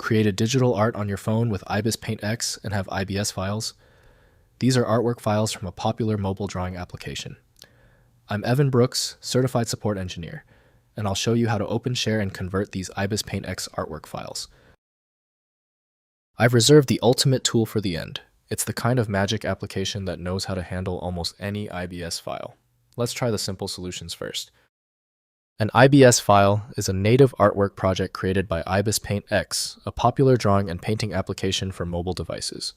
Created digital art on your phone with Ibis Paint X and have IBS files? These are artwork files from a popular mobile drawing application. I'm Evan Brooks, Certified Support Engineer, and I'll show you how to open, share, and convert these Ibis Paint X artwork files. I've reserved the ultimate tool for the end. It's the kind of magic application that knows how to handle almost any IBS file. Let's try the simple solutions first. An IBS file is a native artwork project created by Ibis Paint X, a popular drawing and painting application for mobile devices.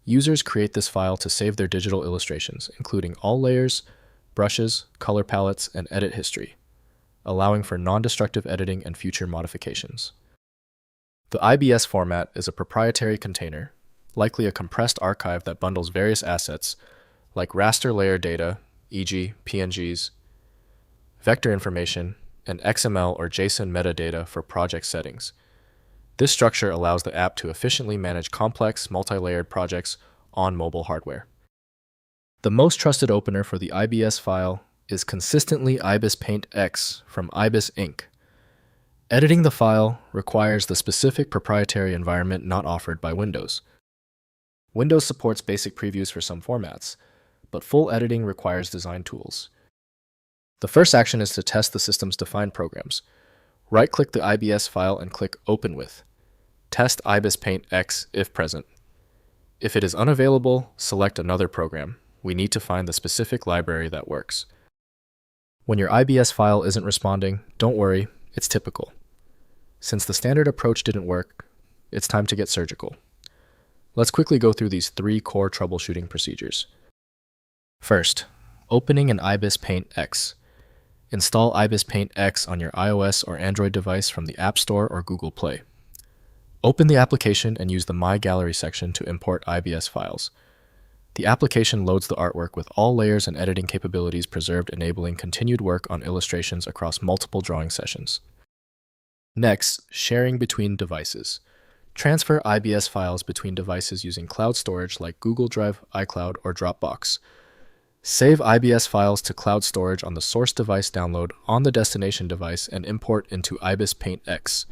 Users create this file to save their digital illustrations, including all layers, brushes, color palettes, and edit history, allowing for non-destructive editing and future modifications. The IBS format is a proprietary container, likely a compressed archive that bundles various assets like raster layer data, e.g. PNGs, vector information, and XML or JSON metadata for project settings. This structure allows the app to efficiently manage complex, multi-layered projects on mobile hardware. The most trusted opener for the IBS file is consistently Ibis Paint X from Ibis Inc. Editing the file requires the specific proprietary environment not offered by Windows. Windows supports basic previews for some formats, but full editing requires design tools. The first action is to test the system's defined programs. Right-click the IBS file and click Open with. Test Ibis Paint X if present. If it is unavailable, select another program. We need to find the specific library that works. When your IBS file isn't responding, don't worry, it's typical. Since the standard approach didn't work, it's time to get surgical. Let's quickly go through these 3 core troubleshooting procedures. First, opening an Ibis Paint X. Install Ibis Paint X on your iOS or Android device from the App Store or Google Play. Open the application and use the My Gallery section to import IBS files. The application loads the artwork with all layers and editing capabilities preserved, enabling continued work on illustrations across multiple drawing sessions. Next, sharing between devices. Transfer IBS files between devices using cloud storage like Google Drive, iCloud, or Dropbox. Save IBS files to cloud storage on the source device download on the destination device and import into Ibis Paint X.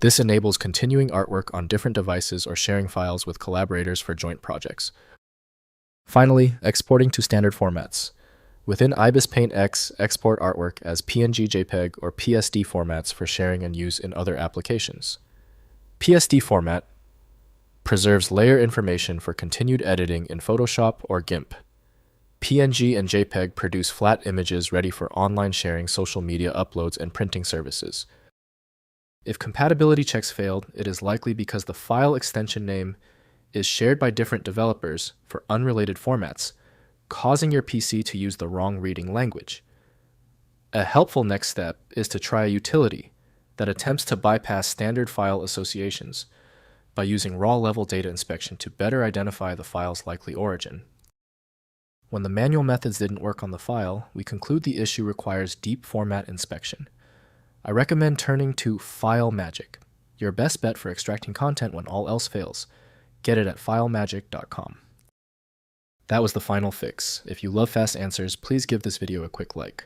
This enables continuing artwork on different devices or sharing files with collaborators for joint projects. Finally, exporting to standard formats. Within Ibis Paint X, export artwork as PNG, JPEG, or PSD formats for sharing and use in other applications. PSD format preserves layer information for continued editing in Photoshop or GIMP. PNG and JPEG produce flat images ready for online sharing, social media uploads, and printing services. If compatibility checks failed, it is likely because the file extension name is shared by different developers for unrelated formats, causing your PC to use the wrong reading language. A helpful next step is to try a utility that attempts to bypass standard file associations by using raw-level data inspection to better identify the file's likely origin. When the manual methods didn't work on the file, we conclude the issue requires deep format inspection. I recommend turning to File Magic, your best bet for extracting content when all else fails. Get it at filemagic.com. That was the final fix. If you love fast answers, please give this video a quick like.